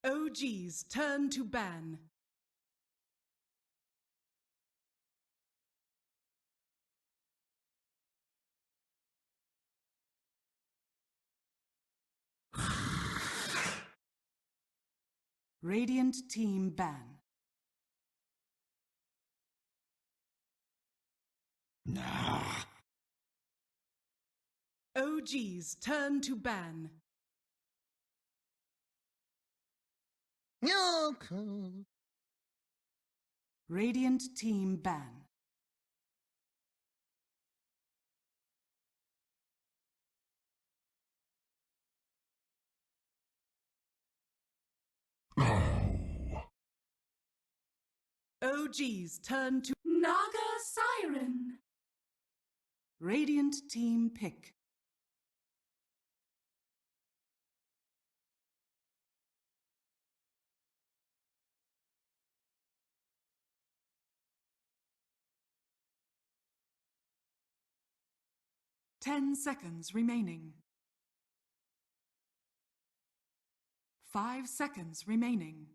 OG's turn to ban. Radiant team ban. OG's turn to ban. Radiant team ban. OG's turn to Naga Siren. Radiant team pick. Ten seconds remaining. 5 seconds remaining.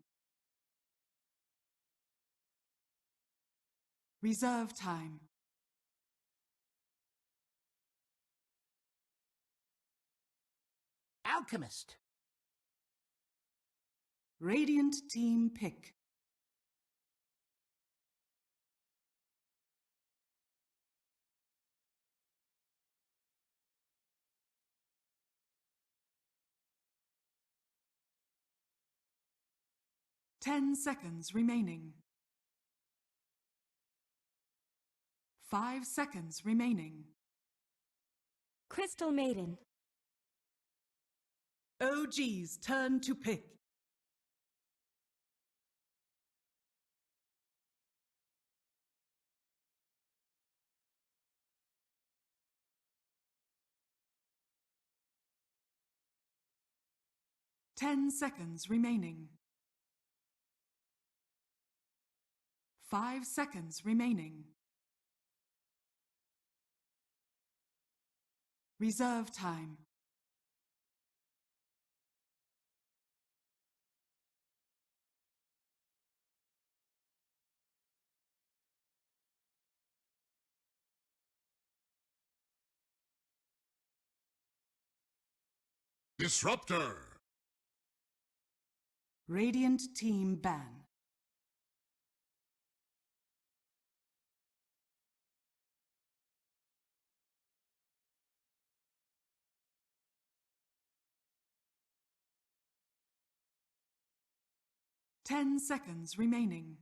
Reserve time. Alchemist. Radiant team pick. Ten seconds remaining. 5 seconds remaining. Crystal Maiden. OG's turn to pick. Ten seconds remaining. 5 seconds remaining. Reserve time. Disruptor. Radiant team ban. Ten seconds remaining.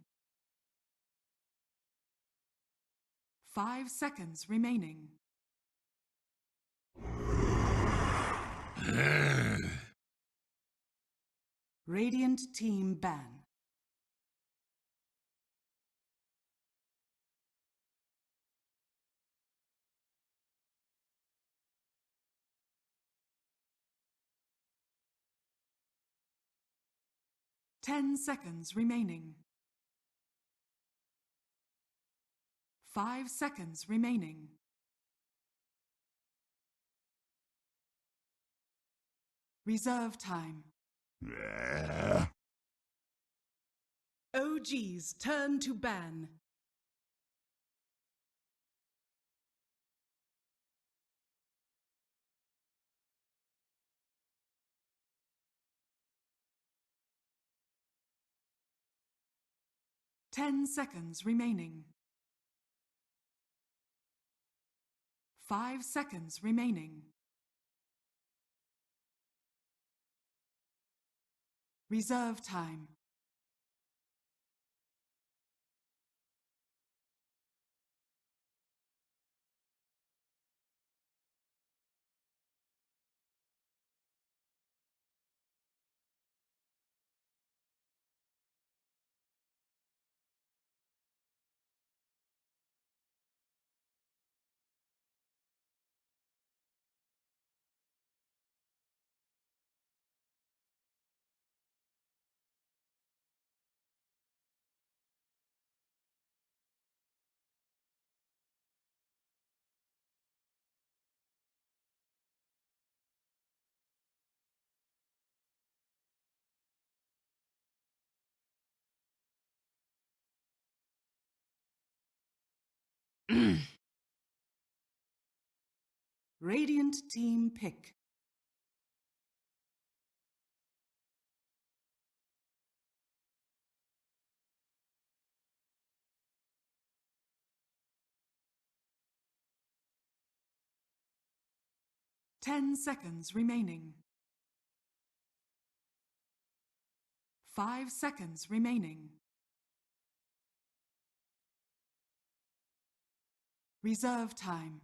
5 seconds remaining. Radiant team ban. Ten seconds remaining. 5 seconds remaining. Reserve time. OG's turn to ban. Ten seconds remaining. 5 seconds remaining. Reserve time. Radiant team pick. Ten seconds remaining. 5 seconds remaining. Reserve time.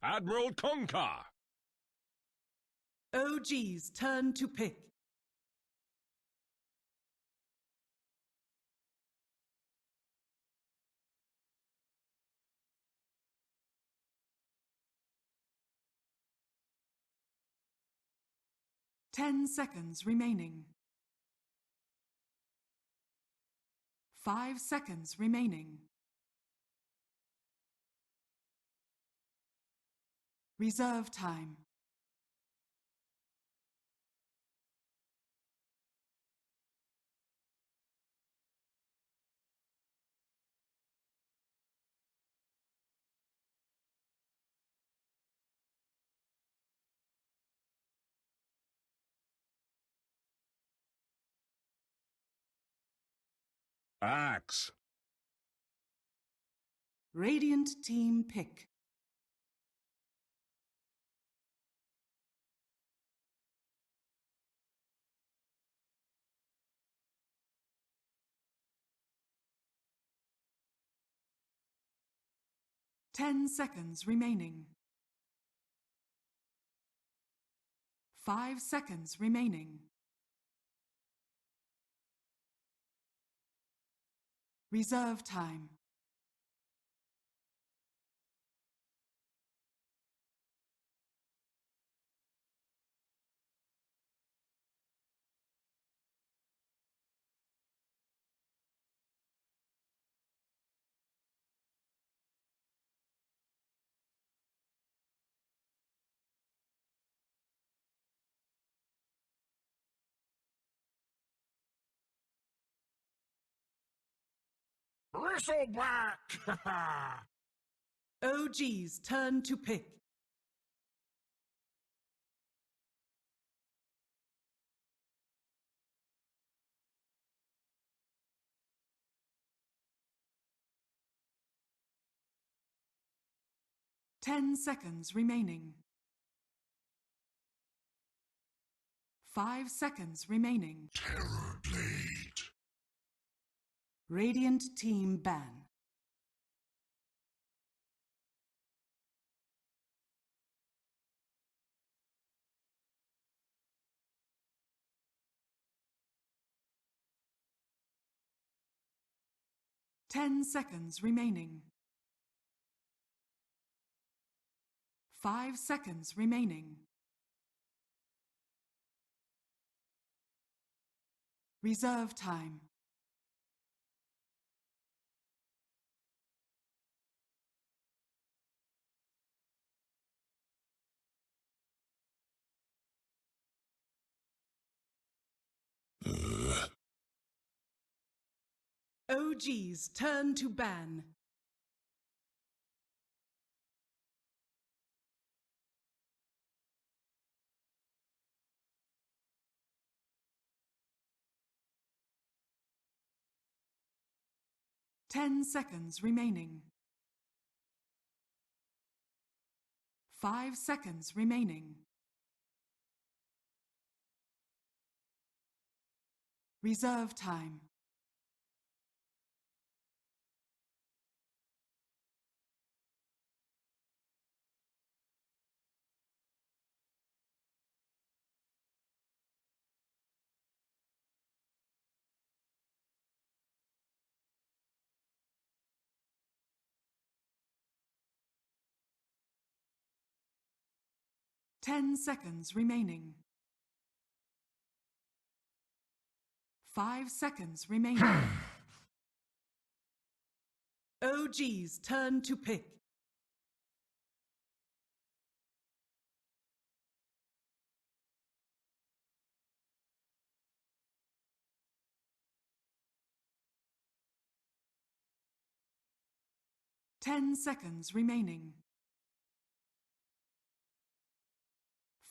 Admiral Concar! OG's turn to pick. Ten seconds remaining. 5 seconds remaining. Reserve time. Axe! Radiant team pick. Ten seconds remaining. 5 seconds remaining. Reserve time. Bristleback! OG's turn to pick. Ten seconds remaining. 5 seconds remaining. Terror Blade! Radiant team ban. Ten seconds remaining. 5 seconds remaining. Reserve time. OG's turn to ban. Ten seconds remaining. 5 seconds remaining. Reserve time. 10 seconds remaining. 5 seconds remaining. OG's turn to pick. Ten seconds remaining.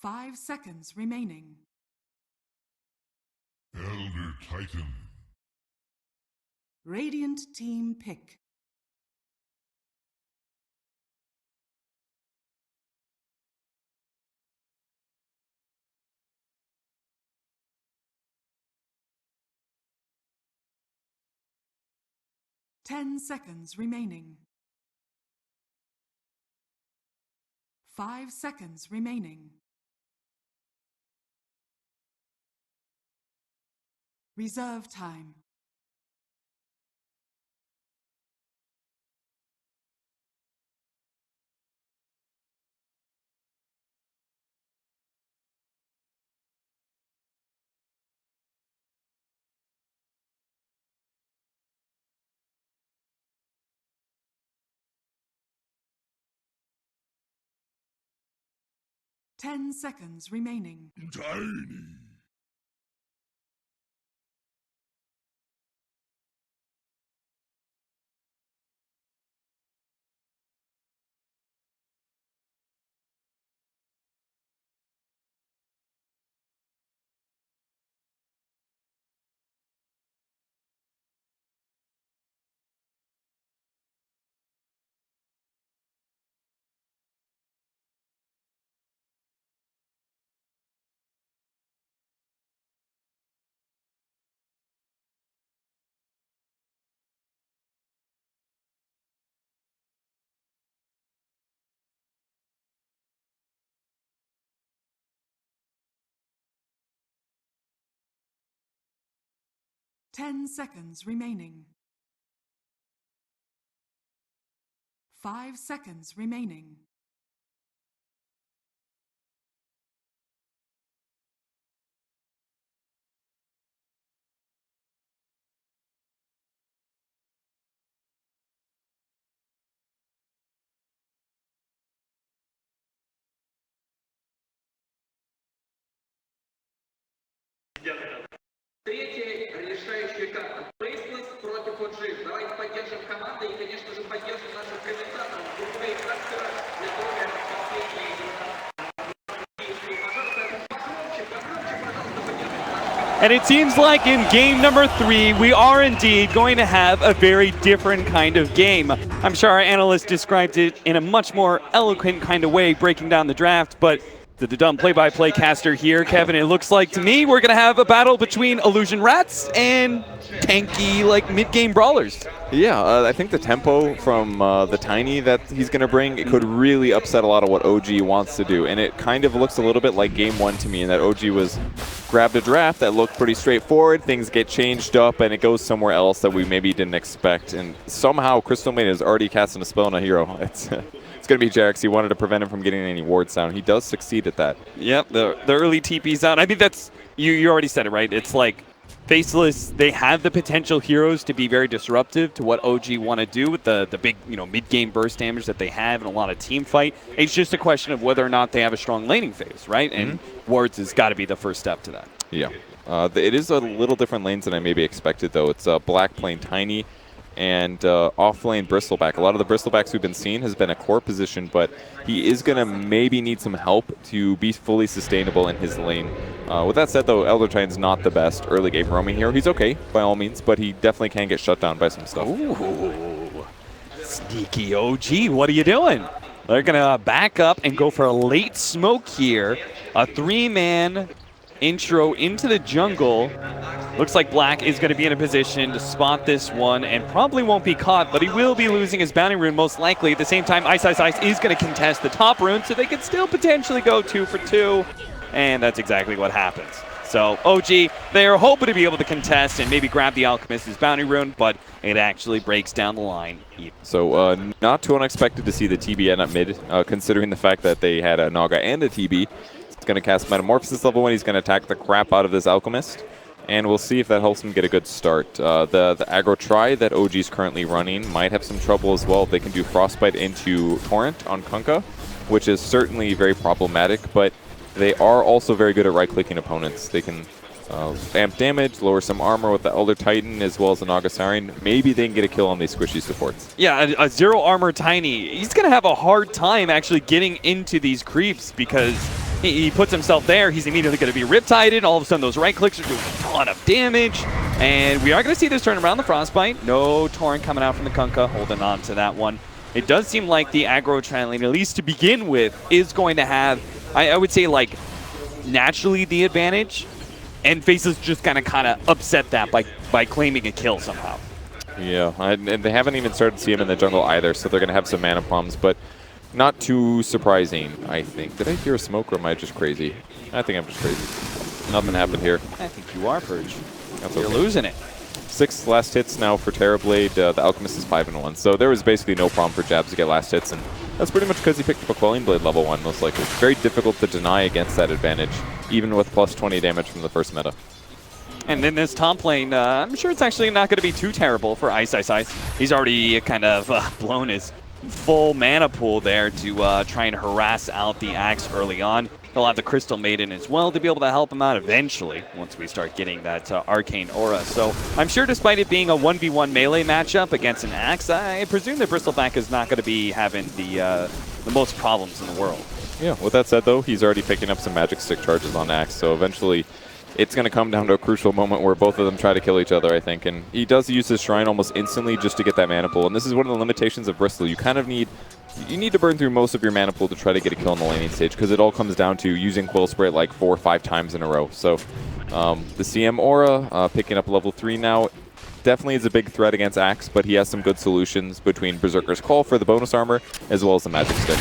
5 seconds remaining. Elder Titan. Radiant team pick. Ten seconds remaining. 5 seconds remaining. Reserve time. Ten seconds remaining. Tiny. Ten seconds remaining. 5 seconds remaining. Третья решающая карта. Faceless против OG. Давайте поддержим команду и, конечно же, поддержим наших комментаторов. Групповые трансферы для Дota последние действия. Пожалуйста, погромче, пожалуйста, поддержите нас. And it seems like in game number 3, we are indeed going to have a very different kind of game. I'm sure our analyst described it in a much more eloquent kind of way, breaking down the draft, but the dumb play-by-play caster here, Kevin, it looks like to me we're going to have a battle between Illusion Rats and tanky, like, mid-game brawlers. Yeah, I think the tempo from the Tiny that he's going to bring, it could really upset a lot of what OG wants to do. And it kind of looks a little bit like Game 1 to me, in that OG was grabbed a draft that looked pretty straightforward, things get changed up, and it goes somewhere else that we maybe didn't expect. And somehow Crystal Maiden is already casting a spell on a hero. It's going to be Jax. He wanted to prevent him from getting any wards down. He does succeed at that. Yep, the early TP's out. I mean, that's, you already said it, right? It's like Faceless, they have the potential heroes to be very disruptive to what OG want to do with the big, mid-game burst damage that they have and a lot of team fight. It's just a question of whether or not they have a strong laning phase, right? And wards has got to be the first step to that. Yeah. It is a little different lanes than I maybe expected, though. It's Black playing Tiny and off-lane Bristleback. A lot of the Bristlebacks we've been seeing has been a core position, but he is going to maybe need some help to be fully sustainable in his lane. With that said, though, Elder Titan's not the best early game roaming hero. He's okay, by all means, but he definitely can get shut down by some stuff. Ooh, sneaky OG, what are you doing? They're going to back up and go for a late smoke here. A 3-man intro into the jungle. Looks like Black is going to be in a position to spot this one and probably won't be caught, but he will be losing his bounty rune most likely. At the same time, Ice is going to contest the top rune, so they could still potentially go 2 for 2. And that's exactly what happens. So OG, they're hoping to be able to contest and maybe grab the Alchemist's bounty rune, but it actually breaks down the line. So not too unexpected to see the TB end up mid, considering the fact that they had a Naga and a TB. It's going to cast Metamorphosis level 1. He's going to attack the crap out of this Alchemist. And we'll see if that helps him get a good start. The aggro try that OG is currently running might have some trouble as well. They can do Frostbite into Torrent on Kunkka, which is certainly very problematic, but they are also very good at right-clicking opponents. They can amp damage, lower some armor with the Elder Titan as well as the Naga Siren. Maybe they can get a kill on these squishy supports. Yeah, a zero armor Tiny. He's going to have a hard time actually getting into these creeps because he puts himself there. He's immediately going to be riptided. All of a sudden, those right clicks are doing a ton of damage. And we are going to see this turn around the Frostbite. No Torrent coming out from the Kunkka, holding on to that one. It does seem like the aggro Translane, at least to begin with, is going to have, I would say, like, naturally the advantage. And Faceless just kind of upset that by claiming a kill somehow. Yeah, and they haven't even started to see him in the jungle either, so they're going to have some mana problems. But not too surprising, I think. Did I hear a smoke, or am I just crazy? I think I'm just crazy. Nothing happened here. I think you are, Purge. That's You're okay. losing it. 6 last hits now for Terrorblade. The Alchemist is 5-1. So there was basically no problem for Jabs to get last hits, and that's pretty much because he picked up a Quelling Blade level 1, most likely. It's very difficult to deny against that advantage, even with plus 20 damage from the first meta. And in this top lane, I'm sure it's actually not going to be too terrible for Ice. He's already kind of blown his full mana pool there to try and harass out the Axe early on. He'll have the Crystal Maiden as well to be able to help him out eventually once we start getting that Arcane Aura. So I'm sure despite it being a 1v1 melee matchup against an Axe, I presume the Bristleback is not going to be having the most problems in the world. Yeah, with that said though, he's already picking up some magic stick charges on Axe, so eventually it's going to come down to a crucial moment where both of them try to kill each other, I think. And he does use his Shrine almost instantly just to get that mana pool. And this is one of the limitations of Bristle. You kind of need to burn through most of your mana pool to try to get a kill on the laning stage, because it all comes down to using Quill Spray like 4 or 5 times in a row. So the CM Aura, picking up level 3 now, definitely is a big threat against Axe, but he has some good solutions between Berserker's Call for the bonus armor, as well as the Magic Stick.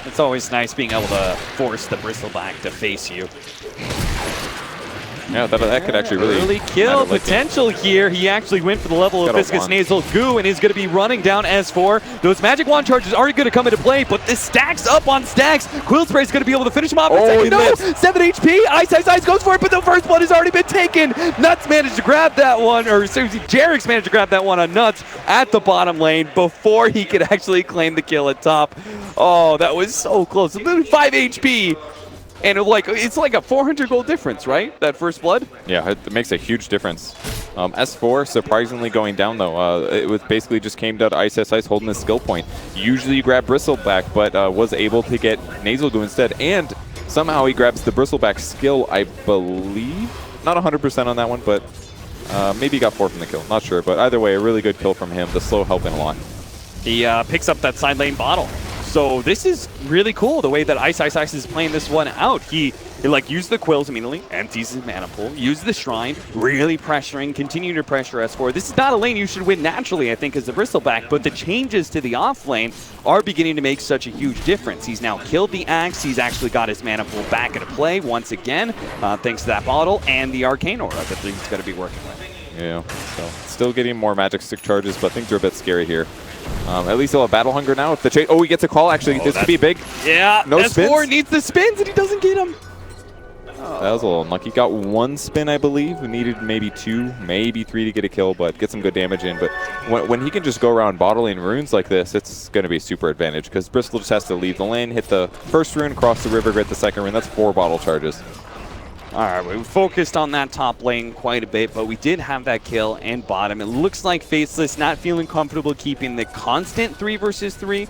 It's always nice being able to force the Bristleback to face you. Yeah, that could actually really kill potential here. He actually went for the level of Viscous Nasal Goo and is going to be running down S4. Those Magic Wand charges aren't going to come into play, but this stacks up on stacks. Quill Spray is going to be able to finish him off. Oh, no! 7 HP. Ice goes for it, but the first blood has already been taken. Nuts managed to grab that one, or seriously, Jarix managed to grab that one on Nuts at the bottom lane before he could actually claim the kill at top. Oh, that was so close. Literally 5 HP. And it's like a 400 gold difference, right? That first blood? Yeah, it makes a huge difference. S4 surprisingly going down though. It was basically just came down to Ice holding his skill point. Usually you grab Bristleback, but was able to get Nasal Goo instead. And somehow he grabs the Bristleback skill, I believe. Not 100% on that one, but maybe he got 4 from the kill. Not sure, but either way, a really good kill from him. The slow helping a lot. He picks up that side lane bottle. So this is really cool, the way that Ice is playing this one out. He used the Quills immediately, empties his mana pool, used the Shrine, really pressuring, continuing to pressure S4. This is not a lane you should win naturally, I think, as a Bristleback, but the changes to the off lane are beginning to make such a huge difference. He's now killed the Axe, he's actually got his mana pool back into play once again, thanks to that bottle and the Arcane Aura that he's going to be working with. Yeah, so still getting more Magic Stick charges, but things are a bit scary here. At least he'll have Battle Hunger now. If the he gets a call, actually. This could be big. Yeah, no S4 spins. Needs the spins, and he doesn't get them. That was a little unlucky. Got 1 spin, I believe. We needed maybe 2, maybe 3 to get a kill, but get some good damage in. But when he can just go around bottling runes like this, it's going to be a super advantage, because Bristol just has to leave the lane, hit the first rune, cross the river, get the second rune. That's 4 bottle charges. All right, we focused on that top lane quite a bit, but we did have that kill and bottom. It looks like Faceless not feeling comfortable keeping the constant 3 versus 3.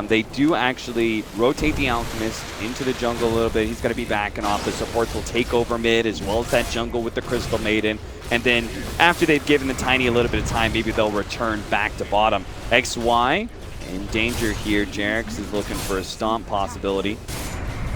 They do actually rotate the Alchemist into the jungle a little bit. He's going to be backing off. The supports will take over mid, as well as that jungle with the Crystal Maiden. And then after they've given the Tiny a little bit of time, maybe they'll return back to bottom. XY in danger here. Jarix is looking for a stomp possibility.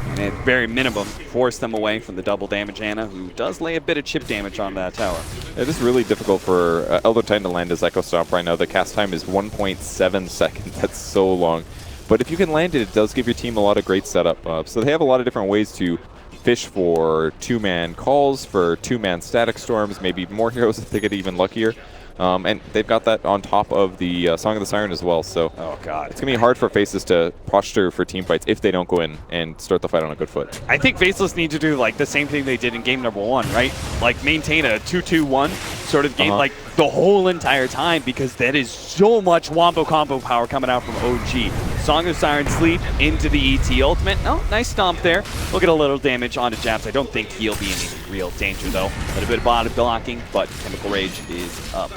And at very minimum, force them away from the double damage Ana, who does lay a bit of chip damage on that tower. It is really difficult for Elder Titan to land his Echo Stomp right now. The cast time is 1.7 seconds. That's so long. But if you can land it, it does give your team a lot of great setup. So they have a lot of different ways to fish for 2-man calls, for 2-man static storms, maybe more heroes if they get even luckier. And they've got that on top of the Song of the Siren as well. So Oh, God. it's going to be hard for Faceless to posture for team fights if they don't go in and start the fight on a good foot. I think Faceless need to do like the same thing they did in game number 1, right? Like maintain a 2-2-1 sort of game like the whole entire time, because that is so much wombo combo power coming out from OG. Song of Siren Sleep into the ET ultimate. Oh, nice stomp there. We'll get a little damage onto Jabs. I don't think he'll be in any real danger though. A little bit of body blocking, but Chemical Rage is up.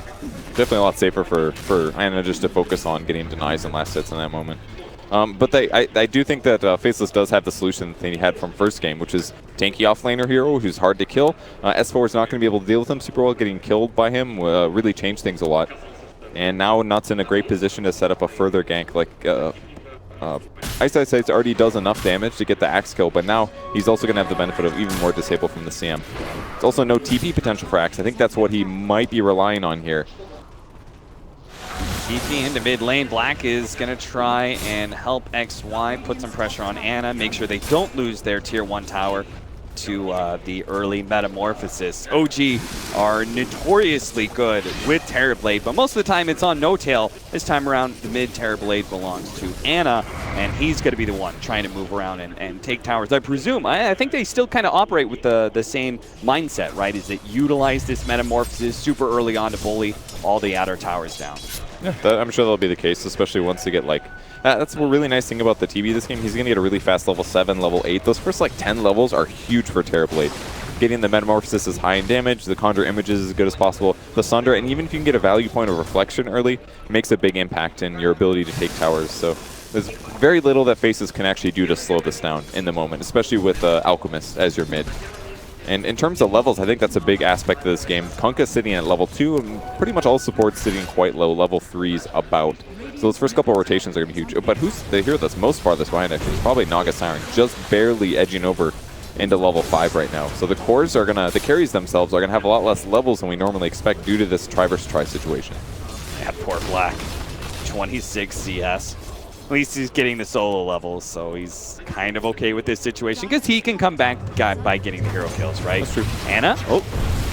Definitely a lot safer for Ana just to focus on getting denies and last hits in that moment. But I do think that Faceless does have the solution that he had from first game, which is tanky offlaner hero who's hard to kill. S4 is not going to be able to deal with him super well. Getting killed by him really changed things a lot. And now Nut's in a great position to set up a further gank. Like Ice already does enough damage to get the Axe kill, but now he's also going to have the benefit of even more disable from the CM. There's also no TP potential for Axe. I think that's what he might be relying on here. TP into mid lane. Black is going to try and help XY, put some pressure on Ana, make sure they don't lose their tier 1 tower to the early metamorphosis. OG are notoriously good with Terrorblade, but most of the time it's on No Tail. This time around, the mid Terrorblade belongs to Ana, and he's going to be the one trying to move around and take towers. I presume, I think they still kind of operate with the same mindset, right? Is that utilize this metamorphosis super early on to bully all the outer towers down. Yeah, I'm sure that'll be the case, especially once they get like... that's a really nice thing about the TB this game. He's going to get a really fast level 7, level 8. Those first like 10 levels are huge for Terrorblade. Getting the Metamorphosis is high in damage, the Conjure Images is as good as possible, the Sunder, and even if you can get a value point of Reflection early, makes a big impact in your ability to take towers. So there's very little that Faces can actually do to slow this down in the moment, especially with Alchemist as your mid. And in terms of levels, I think that's a big aspect of this game. Kunkka's sitting at level 2, and pretty much all supports sitting quite low, level 3's about. So those first couple of rotations are going to be huge. But who's the hero that's most farthest behind, actually? It's probably Naga Siren, just barely edging over into level 5 right now. So the cores are going to, the carries themselves are going to have a lot less levels than we normally expect due to this try versus try situation. Yeah, poor Black. 26 CS. At least he's getting the solo levels, so he's kind of okay with this situation because he can come back by getting the hero kills, right? That's true. Ana,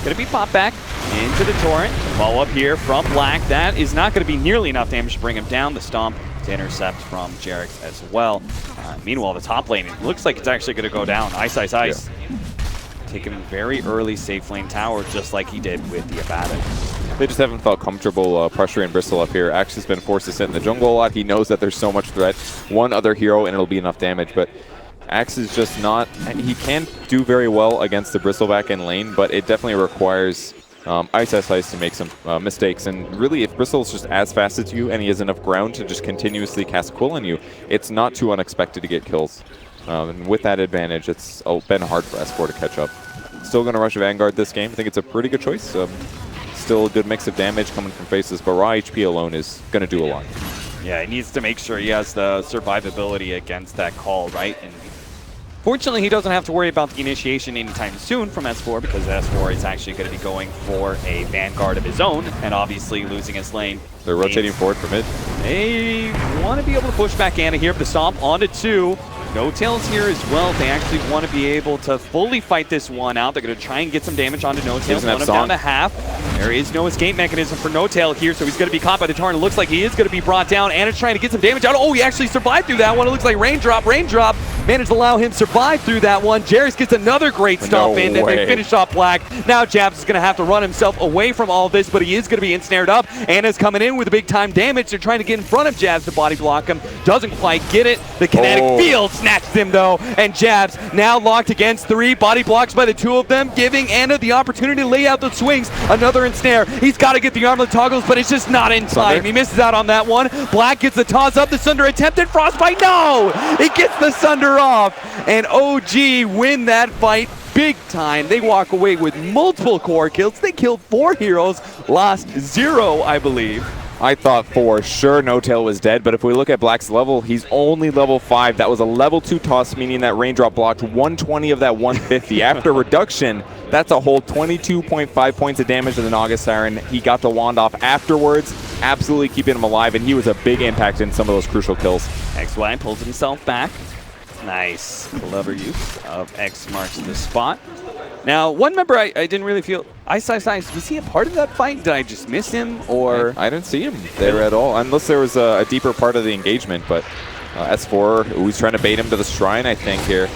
gonna be popped back into the torrent. Follow up here from Black. That is not gonna be nearly enough damage to bring him down. The stomp to intercept from Jarix as well. Meanwhile, the top lane, it looks like it's actually gonna go down. Ice. Yeah. Taking a very early safe lane tower, just like he did with the Abaddon. They just haven't felt comfortable pressuring Bristle up here. Axe has been forced to sit in the jungle a lot. He knows that there's so much threat. One other hero and it'll be enough damage, but Axe is just not... He can do very well against the Bristleback in lane, but it definitely requires Ice to make some mistakes. And really, if Bristle's just as fast as you and he has enough ground to just continuously cast Quill on you, it's not too unexpected to get kills. And with that advantage, it's been hard for S4 to catch up. Still going to rush Vanguard this game. I think it's a pretty good choice. Still a good mix of damage coming from Faces, but raw HP alone is going to do a lot. Yeah, he needs to make sure he has the survivability against that call, right? And fortunately, he doesn't have to worry about the initiation anytime soon from S4 because S4 is actually going to be going for a Vanguard of his own and obviously losing his lane. They're rotating forward for mid. They want to be able to push back Ana here, but the stomp onto 2. No Tails here as well. They actually want to be able to fully fight this one out. They're going to try and get some damage onto No Tails. One down to half. There is no escape mechanism for No Tail here, so he's going to be caught by the torrent. It looks like he is going to be brought down. Ana's trying to get some damage out. Oh, he actually survived through that one. It looks like Raindrop. Managed to allow him to survive through that one. Jarix gets another great stomp in, and they finish off Black. Now Jabs is going to have to run himself away from all this, but he is going to be ensnared up. Ana's coming in with a big time damage. They're trying to get in front of Jabs to body block him. Doesn't quite get it. The kinetic field snatches him though, and Jabs now locked against 3. Body blocks by the 2 of them, giving Ana the opportunity to lay out the swings. Another ensnare. He's got to get the armlet toggles, but it's just not in time. He misses out on that one. Black gets the toss up. The Sunder attempted. Frostbite. No! He gets the Sunder off. And OG win that fight big time. They walk away with multiple core kills. They killed 4 heroes, lost 0, I believe. I thought for sure No Tail was dead, but if we look at Black's level, he's only level 5. That was a level 2 toss, meaning that Raindrop blocked 120 of that 150. After reduction, that's a whole 22.5 points of damage to the Naga Siren. He got the wand off afterwards, absolutely keeping him alive, and he was a big impact in some of those crucial kills. XY pulls himself back. Nice. Clever use of X marks the spot. Now, one member I didn't really feel... Ice, was he a part of that fight? Did I just miss him, or...? I didn't see him there at all, unless there was a deeper part of the engagement, but S4, who's trying to bait him to the shrine, I think, here.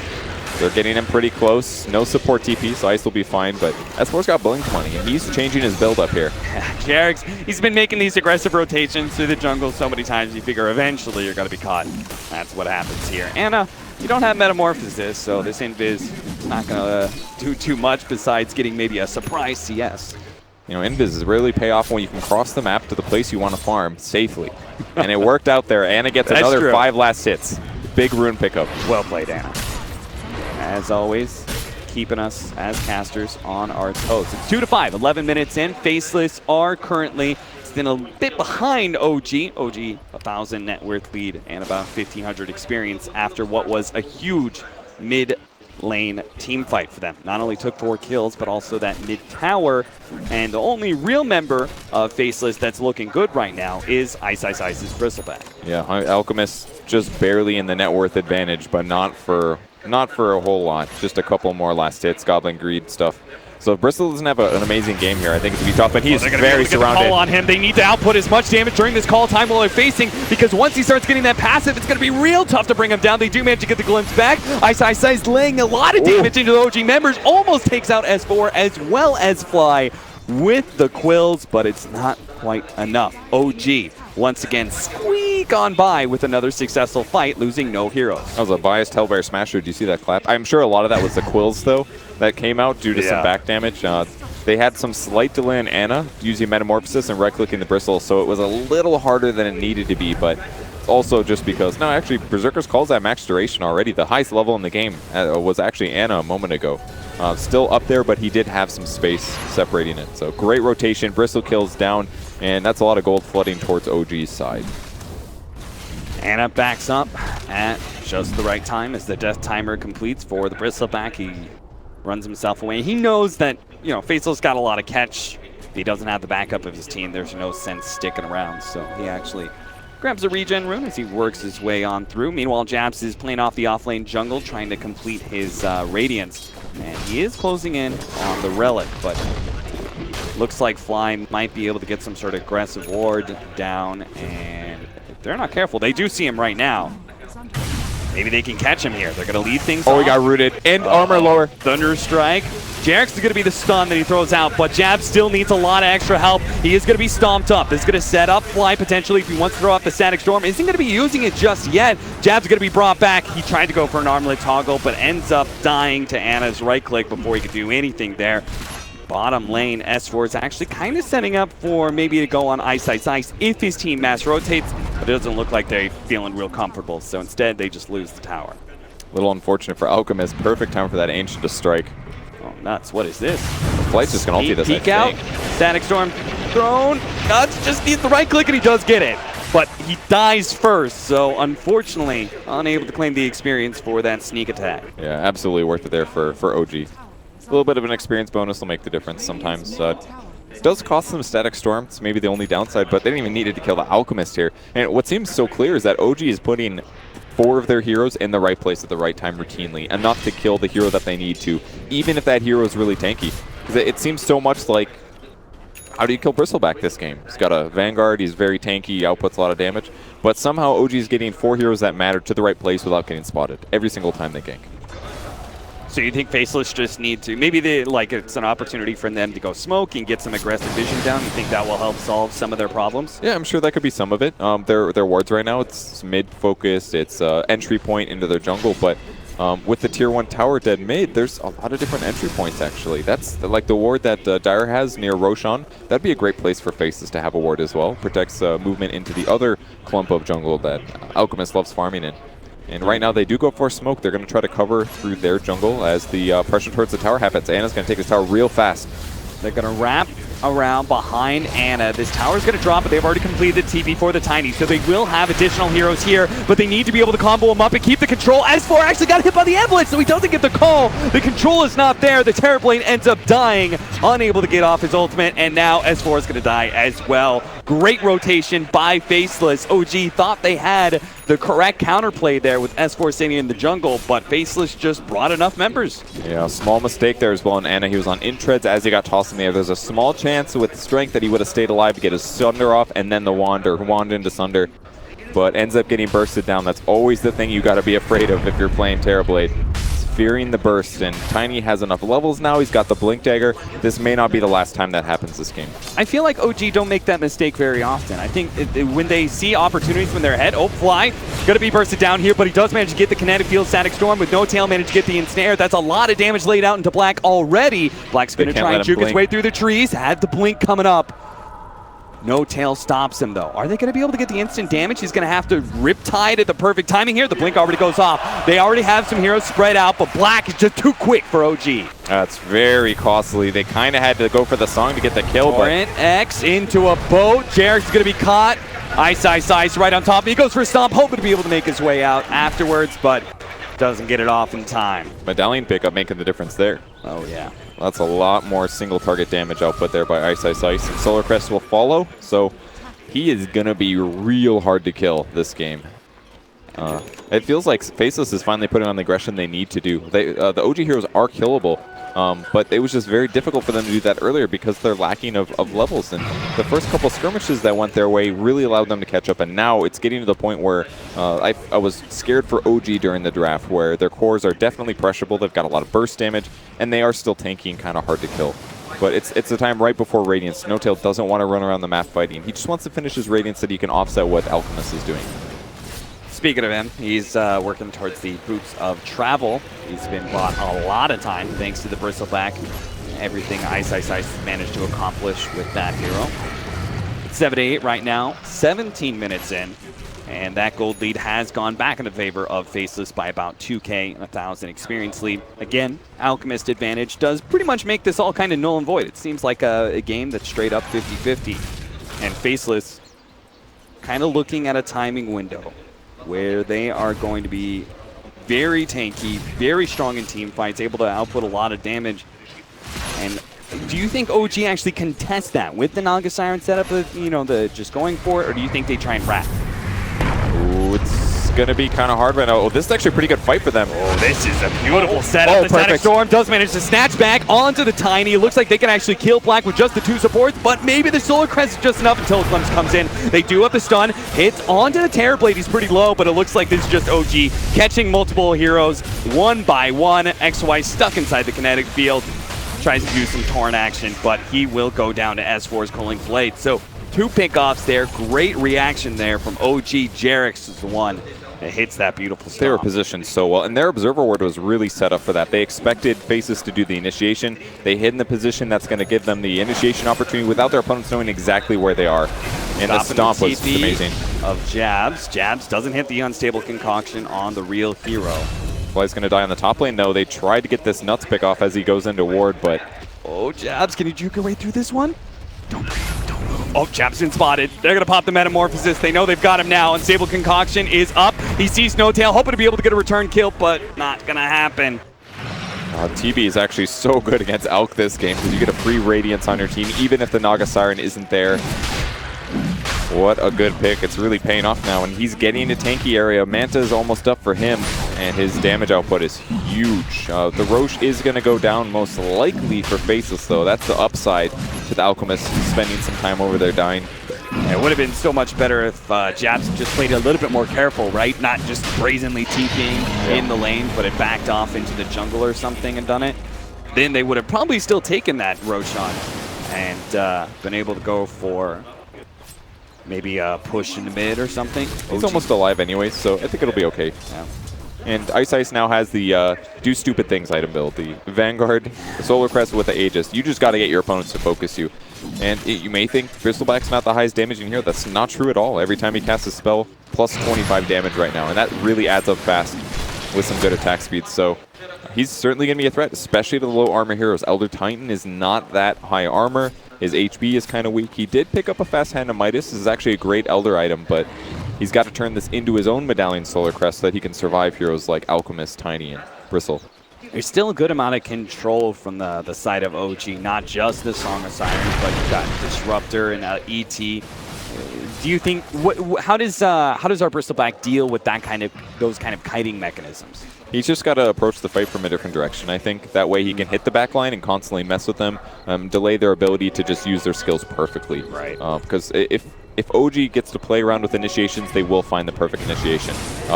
They're getting him pretty close. No support TP, so Ice will be fine, but S4's got blink money, and he's changing his build up here. Jarex, he's been making these aggressive rotations through the jungle so many times, you figure eventually you're going to be caught. That's what happens here. Anna, you don't have Metamorphosis, so this Invis is not going to do too much besides getting maybe a surprise CS. You know, Invis really pay off when you can cross the map to the place you want to farm safely. And it worked out there. Anna gets another 5 last hits. Big rune pickup. Well played, Anna. As always, keeping us as casters on our toes. It's 2-5, 11 minutes in. Faceless are currently still a bit behind OG. OG, 1,000 net worth lead and about 1,500 experience after what was a huge mid-lane team fight for them. Not only took 4 kills, but also that mid-tower. And the only real member of Faceless that's looking good right now is Ice's Bristleback. Yeah, Alchemist just barely in the net worth advantage, but not for a whole lot. Just a couple more last hits, Goblin Greed stuff. So if Bristol doesn't have an amazing game here, I think it's going to be tough, but he's very surrounded. Call on him. They need to output as much damage during this call time while they're facing, because once he starts getting that passive, it's going to be real tough to bring him down. They do manage to get the glimpse back. Ice laying a lot of damage into the OG members, almost takes out S4 as well as Fly with the quills, but it's not quite enough. OG once again squeak on by with another successful fight, losing no heroes. That was a biased Hellbear Smasher. Do you see that clap? I'm sure a lot of that was the quills, though, that came out due to some back damage. They had some slight delay in Anna using Metamorphosis and right-clicking the Bristle, so it was a little harder than it needed to be, but also just because... No, actually, Berserker's calls at max duration already. The highest level in the game was actually Anna a moment ago. Still up there, but he did have some space separating it. So great rotation. Bristle kills down, and that's a lot of gold flooding towards OG's side. Anna backs up at just the right time as the death timer completes for the Bristleback. He runs himself away. He knows that, you know, Faceless got a lot of catch. If he doesn't have the backup of his team, there's no sense sticking around. So he actually grabs a regen rune as he works his way on through. Meanwhile, Jabs is playing off the offlane jungle, trying to complete his Radiance. And he is closing in on the Relic, but looks like Fly might be able to get some sort of aggressive ward down, and if they're not careful, they do see him right now. Maybe they can catch him here. They're going to lead things off. He got rooted. And armor lower. Thunder Strike. Jarex is going to be the stun that he throws out, but Jab still needs a lot of extra help. He is going to be stomped up. This is going to set up Fly potentially if he wants to throw off the Static Storm. Isn't going to be using it just yet. Jab's going to be brought back. He tried to go for an armlet toggle, but ends up dying to Anna's right click before he could do anything there. Bottom lane, S4 is actually kind of setting up for maybe to go on Ice if his team mass rotates, but it doesn't look like they're feeling real comfortable, so instead they just lose the tower. A little unfortunate for Alchemist. Perfect time for that Ancient to strike. Oh, nuts. What is this? Flight's just going to ulti this, peek out. Static Storm thrown. Nuts just needs the right click, and he does get it. But he dies first, so unfortunately unable to claim the experience for that sneak attack. Yeah, absolutely worth it there for OG. A little bit of an experience bonus will make the difference sometimes. It does cost them Static Storm. It's maybe the only downside, but they didn't even need it to kill the Alchemist here. And what seems so clear is that OG is putting 4 of their heroes in the right place at the right time routinely, enough to kill the hero that they need to, even if that hero is really tanky. Because it seems so much like, how do you kill Bristleback this game? He's got a Vanguard, he's very tanky, he outputs a lot of damage, but somehow OG is getting 4 heroes that matter to the right place without getting spotted every single time they gank. So you think Faceless just need to, maybe it's an opportunity for them to go smoke and get some aggressive vision down? You think that will help solve some of their problems? Yeah, I'm sure that could be some of it. Their wards right now, it's mid-focused, it's entry point into their jungle, but with the tier 1 tower dead mid, there's a lot of different entry points actually. That's like the ward that Dire has near Roshan. That'd be a great place for Faceless to have a ward as well. Protects movement into the other clump of jungle that Alchemist loves farming in. And right now they do go for smoke. They're going to try to cover through their jungle as the pressure towards the tower happens. Anna's going to take this tower real fast. They're going to wrap around behind Anna. This tower's going to drop, but they've already completed the TP for the Tiny, so they will have additional heroes here, but they need to be able to combo him up and keep the control. S4 actually got hit by the ambulance, so he doesn't get the call. The control is not there. The Terrorblade ends up dying, unable to get off his ultimate, and now S4 is going to die as well. Great rotation by Faceless. OG thought they had the correct counterplay there with S4 sitting in the jungle, but Faceless just brought enough members. Yeah, small mistake there as well. And Anna, he was on intreads as he got tossed in the air. There's a small chance with strength that he would have stayed alive to get his Sunder off and then the Wand into Sunder. But ends up getting bursted down. That's always the thing you got to be afraid of if you're playing Terrorblade. Fearing the burst, and Tiny has enough levels now. He's got the Blink Dagger. This may not be the last time that happens this game. I feel like OG don't make that mistake very often. I think when they see opportunities when they're ahead, Fly, gonna be bursted down here, but he does manage to get the Kinetic Field Static Storm with no tail, manage to get the Ensnare. That's a lot of damage laid out into Black already. Black's gonna try and juke his way through the trees, had the Blink coming up. No tail stops him, though. Are they going to be able to get the instant damage? He's going to have to Riptide at the perfect timing here. The Blink already goes off. They already have some heroes spread out, but Black is just too quick for OG. That's very costly. They kind of had to go for the song to get the kill. Torrent X into a boat. Jarek's going to be caught. Ice right on top. He goes for a stomp, hoping to be able to make his way out afterwards, but doesn't get it off in time. Medallion pickup making the difference there. Oh, yeah. That's a lot more single target damage output there by Ice. And Solar Crest will follow, so he is going to be real hard to kill this game. It feels like Faceless is finally putting on the aggression they need to do. The OG heroes are killable, but it was just very difficult for them to do that earlier because they're lacking of levels. And the first couple skirmishes that went their way really allowed them to catch up, and now it's getting to the point where I was scared for OG during the draft, where their cores are definitely pressurable. They've got a lot of burst damage, and they are still tanky and kind of hard to kill. But it's the time right before Radiance. Snowtail doesn't want to run around the map fighting. He just wants to finish his Radiance so that he can offset what Alchemist is doing. Speaking of him, he's working towards the boots of travel. He's been bought a lot of time thanks to the bristleback. Everything Ice managed to accomplish with that hero. It's 7-8 right now, 17 minutes in, and that gold lead has gone back in the favor of Faceless by about 2K and 1,000 experience lead. Again, Alchemist advantage does pretty much make this all kind of null and void. It seems like a game that's straight up 50-50, and Faceless kind of looking at a timing window where they are going to be very tanky, very strong in team fights, able to output a lot of damage. And do you think OG actually contests that with the Naga Siren setup, the just going for it, or do you think they try and wrap? Ooh, it's going to be kind of hard right now. Oh, this is actually a pretty good fight for them. Oh, this is a beautiful setup. The Static Storm does manage to snatch back onto the Tiny. It looks like they can actually kill Black with just the 2 supports, but maybe the Solar Crest is just enough until Eclipse comes in. They do have the stun. Hits onto the Terrorblade. He's pretty low, but it looks like this is just OG catching multiple heroes one by one. XY stuck inside the kinetic field. Tries to do some torn action, but he will go down to S4's Culling Blade. So 2 pickoffs there. Great reaction there from OG. Jarek's is the one that hits that beautiful stomp. They were positioned so well, and their Observer Ward was really set up for that. They expected Faces to do the initiation. They hid in the position that's going to give them the initiation opportunity without their opponents knowing exactly where they are. And the stomp was amazing. Of Jabs. Jabs doesn't hit the unstable concoction on the real hero. Fly's going to die on the top lane. No, they tried to get this Nuts pick off as he goes into Ward, but... Oh, Jabs, can you juke your way through this one? Don't move. Oh, Jab's been spotted. They're going to pop the Metamorphosis. They know they've got him now. Unstable Concoction is up. He sees Snowtail, hoping to be able to get a return kill, but not going to happen. TB is actually so good against Alk this game because you get a free Radiance on your team, even if the Naga Siren isn't there. What a good pick. It's really paying off now, and he's getting into tanky area. Manta is almost up for him, and his damage output is huge. The Roche is going to go down most likely for Faceless, though. That's the upside to the Alchemist spending some time over there dying. It would have been so much better if Jabs just played a little bit more careful, right? Not just brazenly TPing in the lane, but it backed off into the jungle or something and done it. Then they would have probably still taken that Roche on and been able to go for maybe a push in the mid or something. He's almost alive anyway, so I think it'll be okay. Yeah. And Ice now has the Do Stupid Things item build. The Vanguard, the Solar Crest with the Aegis. You just got to get your opponents to focus you. And you may think Bristleback's not the highest damage in here. That's not true at all. Every time he casts a spell, plus 25 damage right now. And that really adds up fast with some good attack speed. So he's certainly going to be a threat, especially to the low armor heroes. Elder Titan is not that high armor. His HB is kind of weak. He did pick up a Fast Hand of Midas. This is actually a great Elder item, but he's got to turn this into his own Medallion Solar Crest so that he can survive heroes like Alchemist, Tiny, and Bristle. There's still a good amount of control from the side of OG, not just the Song of Sirens, but you've got Disruptor and ET. Do you think how does our Bristleback deal with those kind of kiting mechanisms? He's just got to approach the fight from a different direction. I think that way he can hit the back line and constantly mess with them, delay their ability to just use their skills perfectly. Right. Because if OG gets to play around with initiations, they will find the perfect initiation.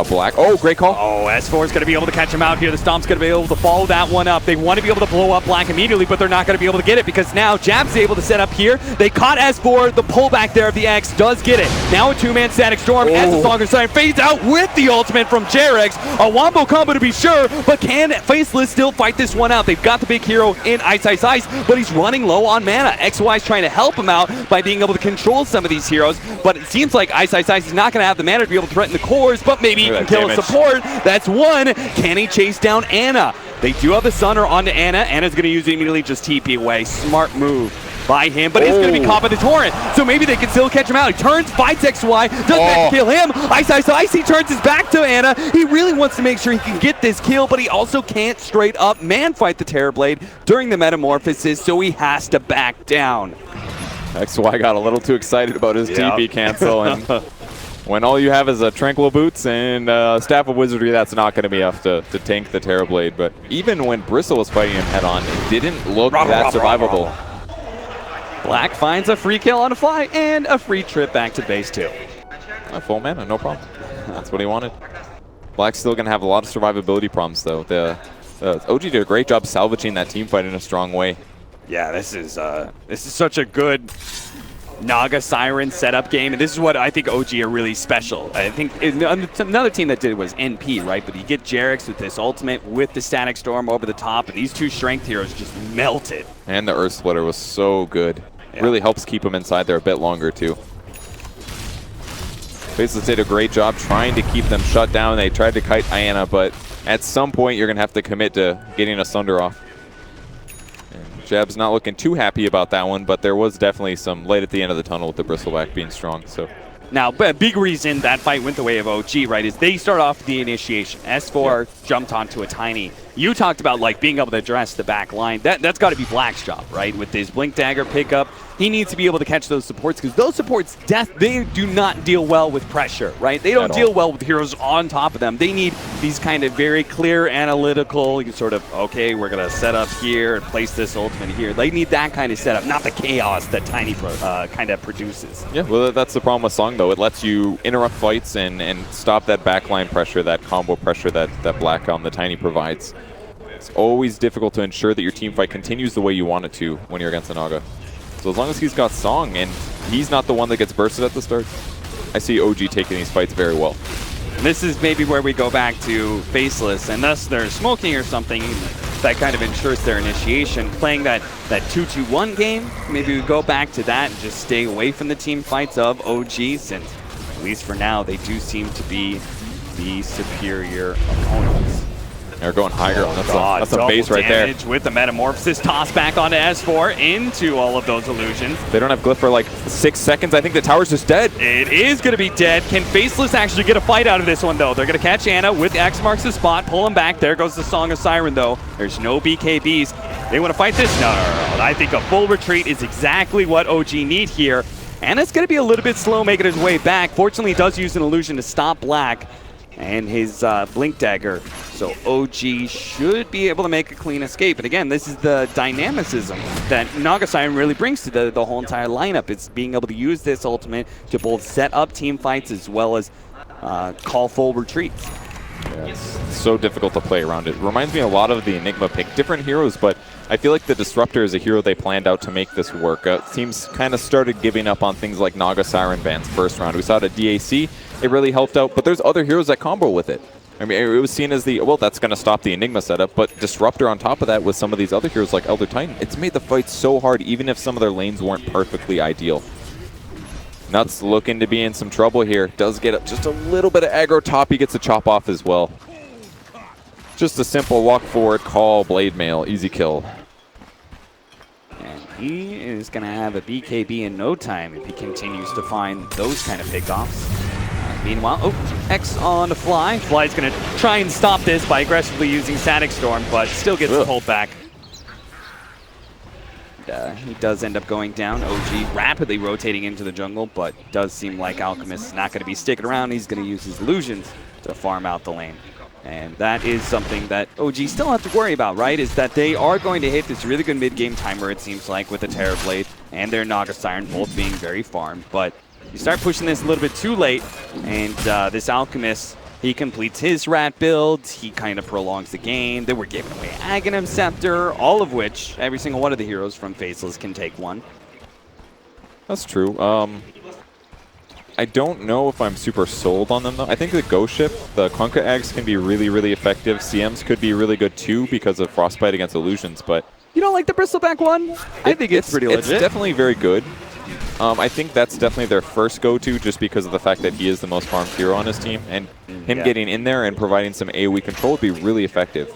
Black. Oh, great call. Oh, S4 is going to be able to catch him out here. The Stomp's going to be able to follow that one up. They want to be able to blow up Black immediately, but they're not going to be able to get it because now Jab's able to set up here. They caught S4. The pullback there of the X does get it. Now a two-man Static Storm as the Song of Siren fades out with the ultimate from Jarex. A wombo combo to be sure, but can Faceless still fight this one out? They've got the big hero in Ice, but he's running low on mana. XY is trying to help him out by being able to control some of these heroes, but it seems like Ice is not going to have the mana to be able to threaten the cores, but maybe he can kill a support. That's one. Can he chase down Ana? They do have the Sunner onto Ana. Ana's going to use it immediately, just TP away. Smart move by him, but he's going to be caught by the Torrent, so maybe they can still catch him out. He turns, fights XY, doesn't kill him. Ice, he turns his back to Ana. He really wants to make sure he can get this kill, but he also can't straight up man-fight the Terrorblade during the Metamorphosis, so he has to back down. XY got a little too excited about his TP cancel, and when all you have is a Tranquil Boots and Staff of Wizardry, that's not going to be enough to tank the Terrorblade. But even when Bristle was fighting him head-on, it didn't look that survivable. Black finds a free kill on a fly and a free trip back to base 2. Full mana, no problem. That's what he wanted. Black's still going to have a lot of survivability problems, though. OG did a great job salvaging that team fight in a strong way. Yeah, this is such a good Naga Siren setup game, and this is what I think OG are really special. I think another team that did it was NP, right? But you get Jarex with this ultimate with the Static Storm over the top, and these two strength heroes just melted. And the Earth Splitter was so good. Yeah. Really helps keep them inside there a bit longer, too. Faceless did a great job trying to keep them shut down. They tried to kite Iana, but at some point you're going to have to commit to getting a Sunder off. And Jab's not looking too happy about that one, but there was definitely some light at the end of the tunnel with the Bristleback being strong. So now, a big reason that fight went the way of OG, right, is they start off the initiation. S4 jumped onto a Tiny. You talked about like being able to address the back line. That's got to be Black's job, right? With his Blink Dagger pickup, he needs to be able to catch those supports because those supports, they do not deal well with pressure, right? They don't deal well with heroes on top of them. They need these kind of very clear, analytical, sort of, okay, we're going to set up here and place this ultimate here. They need that kind of setup, not the chaos that Tiny kind of produces. Yeah, well, that's the problem with Song, though. It lets you interrupt fights and stop that backline pressure, that combo pressure that Black on the Tiny provides. It's always difficult to ensure that your team fight continues the way you want it to when you're against a Naga. So as long as he's got Song and he's not the one that gets bursted at the start, I see OG taking these fights very well. This is maybe where we go back to Faceless, unless they're smoking or something that kind of ensures their initiation. Playing that 2-2-1 game, maybe we go back to that and just stay away from the team fights of OG, since at least for now they do seem to be the superior opponents. They're going higher. That's a base right there. With the Metamorphosis, toss back onto S4 into all of those illusions. They don't have Glyph for like 6 seconds. I think the tower's just dead. It is going to be dead. Can Faceless actually get a fight out of this one, though? They're going to catch Ana with X marks the spot, pull him back. There goes the Song of Siren, though. There's no BKBs. They want to fight this? No. I think a full retreat is exactly what OG need here. Ana's going to be a little bit slow making his way back. Fortunately, he does use an illusion to stop Black and his Blink Dagger. So OG should be able to make a clean escape. And again, this is the dynamicism that Naga Siren really brings to the whole entire lineup. It's being able to use this ultimate to both set up team fights as well as call full retreats. Yeah, it's so difficult to play around it. Reminds me a lot of the Enigma pick. Different heroes, but I feel like the Disruptor is a hero they planned out to make this work. Teams kind of started giving up on things like Naga Siren bans first round. We saw it at DAC. It really helped out, but there's other heroes that combo with it. I mean, it was seen as well, that's going to stop the Enigma setup, but Disruptor on top of that with some of these other heroes like Elder Titan, it's made the fight so hard, even if some of their lanes weren't perfectly ideal. Nuts looking to be in some trouble here. Does get up just a little bit of aggro top. He gets a chop off as well. Just a simple walk forward, call, blade mail, easy kill. And he is going to have a BKB in no time if he continues to find those kind of pickoffs. Meanwhile, oh, X on the Fly. Fly's going to try and stop this by aggressively using Static Storm, but still gets pulled back. He does end up going down. OG rapidly rotating into the jungle, but does seem like Alchemist is not going to be sticking around. He's going to use his illusions to farm out the lane. And that is something that OG still have to worry about, right? Is that they are going to hit this really good mid-game timer, it seems like, with the Terror Blade and their Naga Siren both being very farmed. But you start pushing this a little bit too late, and this Alchemist, he completes his rat build, he kind of prolongs the game. Then we're giving away Aghanim Scepter, all of which, every single one of the heroes from Faceless can take one. That's true. I don't know if I'm super sold on them, though. I think the Ghost Ship, the Kunkka Eggs can be really, really effective. CMs could be really good, too, because of Frostbite against Illusions, but... You don't like the Bristleback one? I think it's pretty legit. It's definitely very good. I think that's definitely their first go-to, just because of the fact that he is the most farmed hero on his team, and him getting in there and providing some AoE control would be really effective.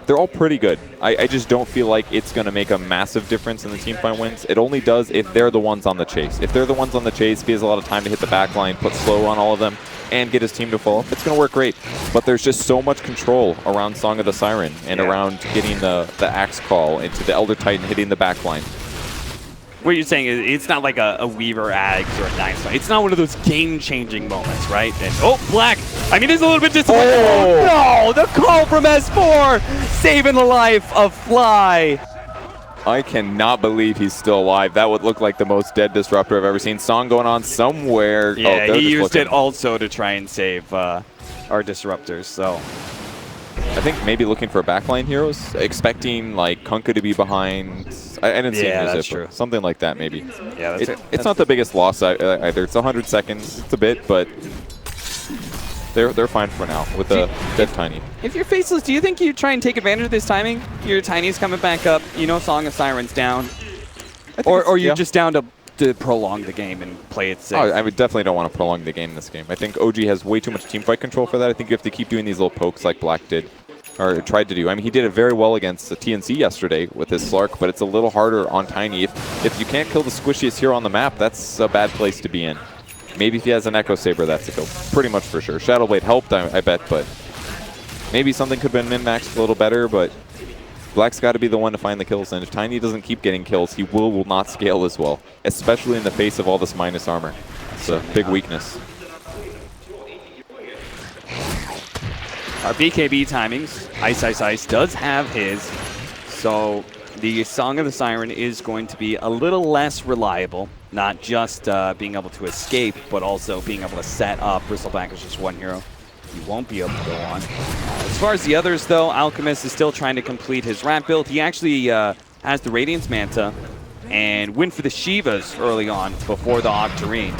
They're all pretty good. I just don't feel like it's going to make a massive difference in the team fight wins. It only does if they're the ones on the chase. If they're the ones on the chase, he has a lot of time to hit the back line, put slow on all of them, and get his team to fall. It's going to work great. But there's just so much control around Song of the Siren and around getting the Axe Call into the Elder Titan hitting the back line. What you're saying is it's not like a Weaver Ags or a Nice One. It's not one of those game-changing moments, right? And, oh, Black! I mean, it's a little bit disappointing. Oh, no! The call from S4! Saving the life of Fly! I cannot believe he's still alive. That would look like the most dead disruptor I've ever seen. Song going on somewhere. Yeah, he used it also to try and save our disruptors, so... I think maybe looking for backline heroes, expecting like Kunkka to be behind. I didn't see him use it, something like that maybe. Yeah, it's not the biggest loss either. It's 100 seconds. It's a bit, but they're fine for now with the dead Tiny. If you're Faceless, do you think you try and take advantage of this timing? Your Tiny's coming back up. You know, Song of Siren's down, or you're just down to prolong the game and play it safe. Oh, I definitely don't want to prolong the game in this game. I think OG has way too much teamfight control for that. I think you have to keep doing these little pokes like Black did, or tried to do. I mean, he did it very well against the TNC yesterday with his Slark, but it's a little harder on Tiny. If you can't kill the squishiest hero on the map, that's a bad place to be in. Maybe if he has an Echo Saber, that's a kill. Pretty much for sure. Shadow Blade helped, I bet, but maybe something could have been min-maxed a little better, but Black's got to be the one to find the kills, and if Tiny doesn't keep getting kills, he will not scale as well, especially in the face of all this minus armor. It's a big weakness. Our BKB timings, Ice does have his, so the Song of the Siren is going to be a little less reliable, not just being able to escape, but also being able to set up. Bristleback is just one hero. You won't be able to go on. As far as the others, though, Alchemist is still trying to complete his rat build. He actually has the Radiance Manta and went for the Shivas early on before the Octarine.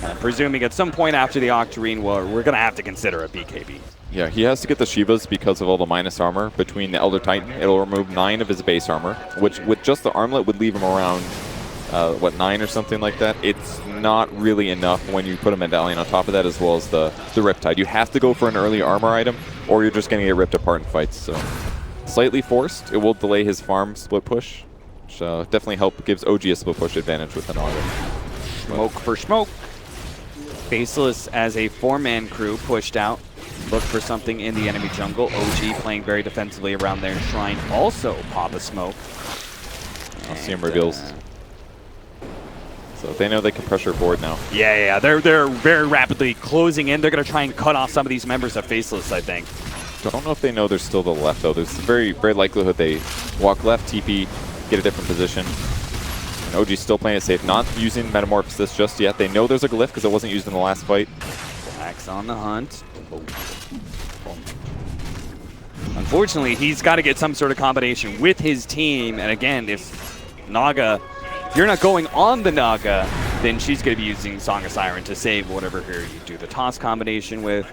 I'm presuming at some point after the Octarine, we're going to have to consider a BKB. Yeah, he has to get the Shivas because of all the minus armor between the Elder Titan. It'll remove 9 of his base armor, which with just the armlet would leave him around, 9 or something like that. It's not really enough when you put a medallion on top of that, as well as the Riptide. You have to go for an early armor item, or you're just going to get ripped apart in fights. So slightly forced. It will delay his farm split push, which definitely gives OG a split push advantage with the Naga. Smoke for smoke. Faceless as a 4-man crew pushed out. Look for something in the enemy jungle. OG playing very defensively around their shrine. Also pop a smoke. I'll see him reveals. So they know they can pressure forward now. Yeah. They're very rapidly closing in. They're going to try and cut off some of these members of Faceless, I think. I don't know if they know there's still the left, though. There's very likelihood they walk left, TP, get a different position. And OG's still playing it safe, not using Metamorphosis just yet. They know there's a glyph because it wasn't used in the last fight. Black's on the hunt. Unfortunately, he's got to get some sort of combination with his team. And again, if you're not going on the Naga, then she's going to be using Song of Siren to save whatever hero you do the toss combination with.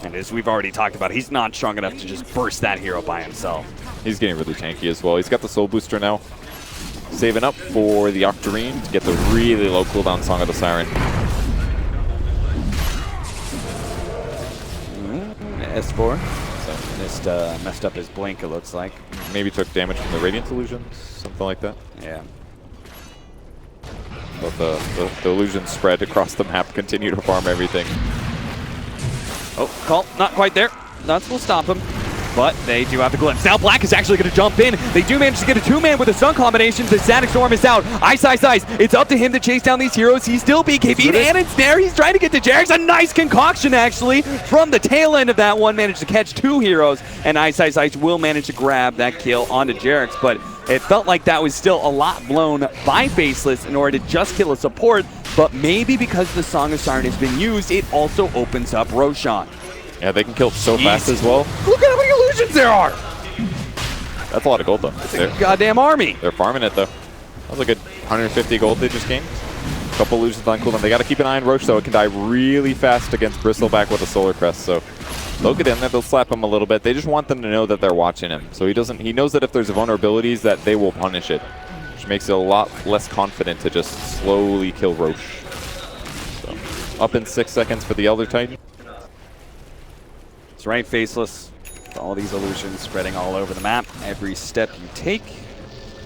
And as we've already talked about, he's not strong enough to just burst that hero by himself. He's getting really tanky as well. He's got the Soul Booster now. Saving up for the Octarine to get the really low cooldown Song of the Siren. S4. So messed up his blink, it looks like. Maybe took damage from the Radiant illusions, something like that. Yeah. But the illusions spread across the map, continue to farm everything. Oh, call, not quite there. Nuts will stop him, but they do have the glimpse. Now Black is actually going to jump in. They do manage to get a two-man with a stun combination. The Static Storm is out. Ice. It's up to him to chase down these heroes. He's still BKB'd, and it's there. He's trying to get to Jarex. A nice concoction, actually, from the tail end of that one. Managed to catch two heroes, and Ice will manage to grab that kill onto Jarex, but it felt like that was still a lot blown by Faceless in order to just kill a support, but maybe because the Song of Siren has been used, it also opens up Roshan. Yeah, they can kill so fast as well. Look at how many illusions there are! That's a lot of gold, though. That's a goddamn army. They're farming it, though. That was a good 150 gold they just gained. A couple illusions on cooldown. They got to keep an eye on Roche, though. It can die really fast against Bristleback with a Solar Crest, so they'll get in there. They'll slap him a little bit. They just want them to know that they're watching him. So he knows that if there's vulnerabilities, that they will punish it, which makes it a lot less confident to just slowly kill Roche. So, up in 6 seconds for the Elder Titan. That's right, Faceless. With all these illusions spreading all over the map. Every step you take,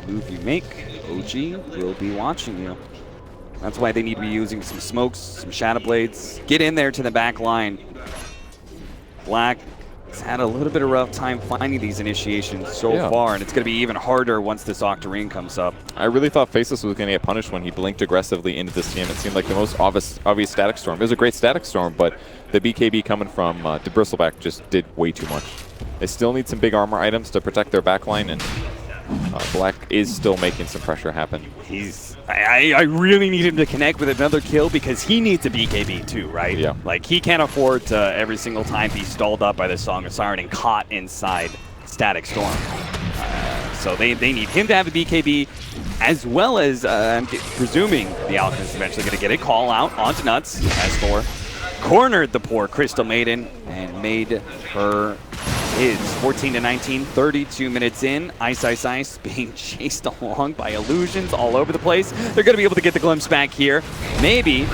move you make, OG will be watching you. That's why they need to be using some smokes, some Shadow Blades. Get in there to the back line. Black has had a little bit of rough time finding these initiations so far, and it's going to be even harder once this Octarine comes up. I really thought Faceless was going to get punished when he blinked aggressively into this team. It seemed like the most obvious Static Storm. It was a great Static Storm, but the BKB coming from the Bristleback just did way too much. They still need some big armor items to protect their backline, and Black is still making some pressure happen. I really need him to connect with another kill because he needs a BKB too, right? Yeah. Like, he can't afford to every single time be stalled up by the Song of Siren and caught inside Static Storm. So they need him to have a BKB, as well as, I'm presuming the Alchemist is eventually going to get a call out onto Nuts as Thor cornered the poor Crystal Maiden and made her his. 14-19, 32 minutes in. Ice being chased along by illusions all over the place. They're going to be able to get the glimpse back here. Maybe,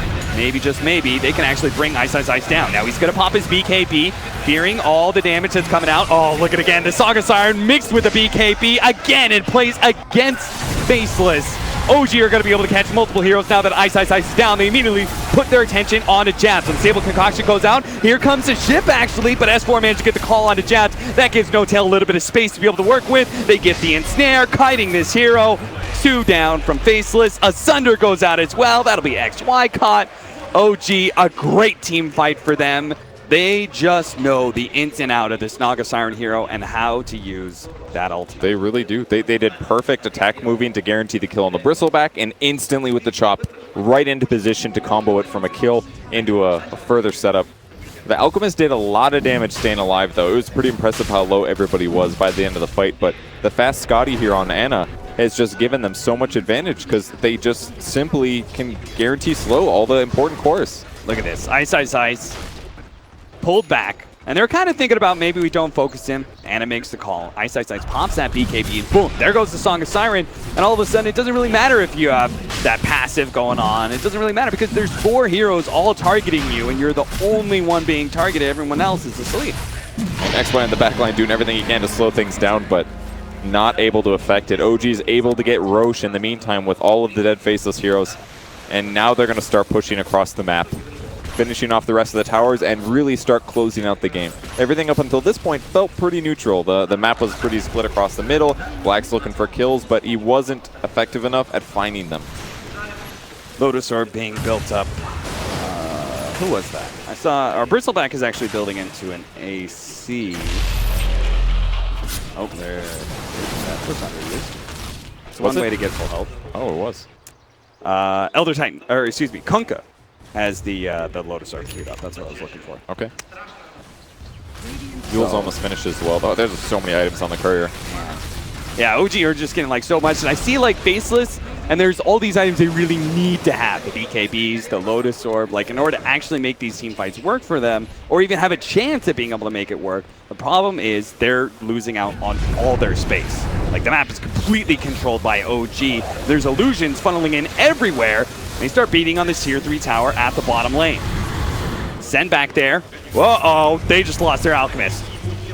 just maybe, they can actually bring Ice down. Now he's going to pop his BKB, fearing all the damage that's coming out. Oh, look at it again. The Song of Siren mixed with the BKB again and plays against Faceless. OG are going to be able to catch multiple heroes now that Ice is down. They immediately put their attention onto Jabs. When the Sable Concoction goes out, here comes the ship actually, but S4 managed to get the call onto Jabs. That gives No Tail a little bit of space to be able to work with. They get the ensnare, kiting this hero. 2 down from Faceless. Asunder goes out as well. That'll be XY caught. OG, a great team fight for them. They just know the ins and out of this Naga Siren hero and how to use that ultimate. They really do. They did perfect attack moving to guarantee the kill on the Bristleback, and instantly with the chop right into position to combo it from a kill into a further setup. The Alchemist did a lot of damage staying alive, though. It was pretty impressive how low everybody was by the end of the fight, but the fast Scotty here on Ana has just given them so much advantage because they just simply can guarantee slow all the important cores. Look at this. Ice. Pulled back, and they're kind of thinking about maybe we don't focus him. Ana makes the call. Ice pops that BKB, and boom, there goes the Song of Siren. And all of a sudden, it doesn't really matter if you have that passive going on. It doesn't really matter because there's 4 heroes all targeting you, and you're the only one being targeted. Everyone else is asleep. And X-Boy in the backline doing everything he can to slow things down, but not able to affect it. OG is able to get Roche in the meantime with all of the dead Faceless heroes, and now they're going to start pushing across the map, finishing off the rest of the towers and really start closing out the game. Everything up until this point felt pretty neutral. The map was pretty split across the middle. Black's looking for kills, but he wasn't effective enough at finding them. Lotus Orb being built up. Who was that? I saw our Bristleback is actually building into an AC. Oh, there. That's not really is. It's one way to get full health. Oh, it was. Elder Titan, or excuse me, Kunkka has the Lotus Orb queued up. That's what I was looking for. Okay. Jules almost finished as well, though. There's so many items on the courier. Yeah, OG are just getting like so much, and I see like Faceless, and there's all these items they really need to have. The BKBs, the Lotus Orb, like in order to actually make these team fights work for them, or even have a chance at being able to make it work. The problem is they're losing out on all their space. Like the map is completely controlled by OG. There's illusions funneling in everywhere. They start beating on this tier 3 tower at the bottom lane. Send back there. Uh-oh, they just lost their Alchemist.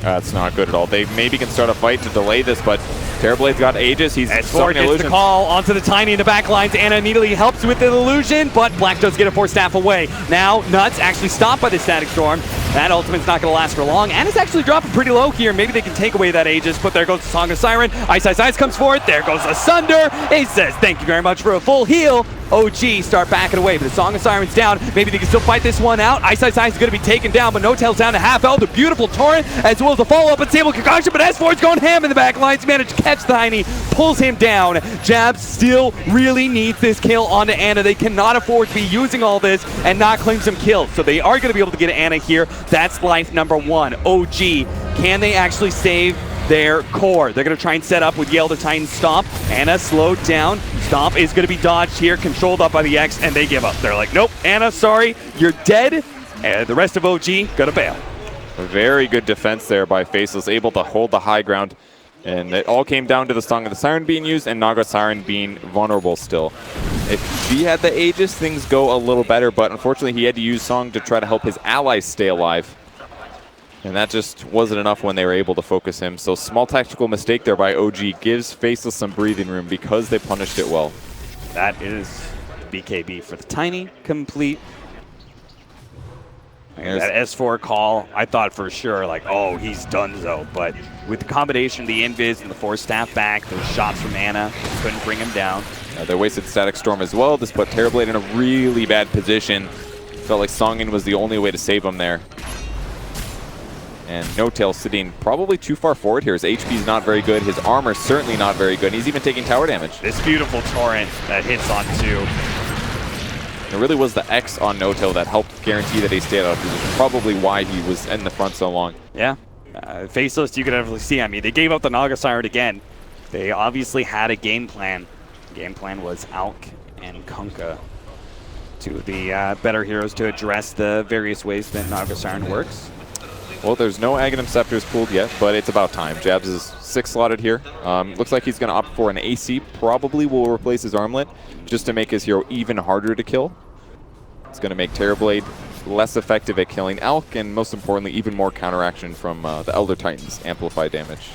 That's not good at all. They maybe can start a fight to delay this, but Terrorblade's got Aegis. He's S4 summoning gets illusions. the call onto the Tiny in the back lines. Anna immediately helps with the illusion, but Black does get a force staff away. Now Nuts actually stopped by the Static Storm. That ultimate's not going to last for long. Anna's actually dropping pretty low here. Maybe they can take away that Aegis, but there goes the Song of Siren. Ice Ice Ice comes forward. There goes the Sunder. He says, thank you very much for a full heal. OG start backing away, but the Song of Siren's down. Maybe they can still fight this one out. Ice Ice Ice is going to be taken down, but No Tail's down to half health. A beautiful Torrent, as well as a follow-up unstable concoction, but S4's going ham in the back lines. Managed to catch the Tiny, pulls him down. Jab still really needs this kill onto Anna. They cannot afford to be using all this and not claim some kills, so they are going to be able to get Anna here. That's life number one. OG, can they actually save their core? They're going to try and set up with Yale the Titan Stomp. Anna slowed down. Stomp is going to be dodged here, controlled up by the X, and they give up. They're like, nope, Anna, sorry, you're dead. And the rest of OG going to bail. A very good defense there by Faceless, able to hold the high ground. And it all came down to the Song of the Siren being used and Naga Siren being vulnerable still. If he had the Aegis, things go a little better, but unfortunately he had to use Song to try to help his allies stay alive. And that just wasn't enough when they were able to focus him. So small tactical mistake there by OG gives Faceless some breathing room because they punished it well. That is BKB for the Tiny, complete. That S4 call, I thought for sure, like, oh, he's donezo. But with the combination of the Invis and the Force Staff back, those shots from Anna couldn't bring him down. They wasted Static Storm as well. This put Terrorblade in a really bad position. Felt like Songin was the only way to save him there. And No Tail sitting probably too far forward here. His HP is not very good. His armor certainly not very good. And he's even taking tower damage. This beautiful Torrent that hits on two. It really was the X on No Tail that helped guarantee that he stayed out of position. Probably why he was in the front so long. Yeah. Faceless, you could definitely see. I mean, they gave up the Naga Siren again. They obviously had a game plan. The game plan was Alk and Kunkka, two of the better heroes to address the various ways that Naga Siren works. Well, there's no Aghanim Scepters pulled yet, but it's about time. Jabs is 6 slotted here. Looks like he's going to opt for an AC. Probably will replace his armlet just to make his hero even harder to kill. It's going to make Terrorblade less effective at killing Alk, and most importantly, even more counteraction from the Elder Titan's amplified damage.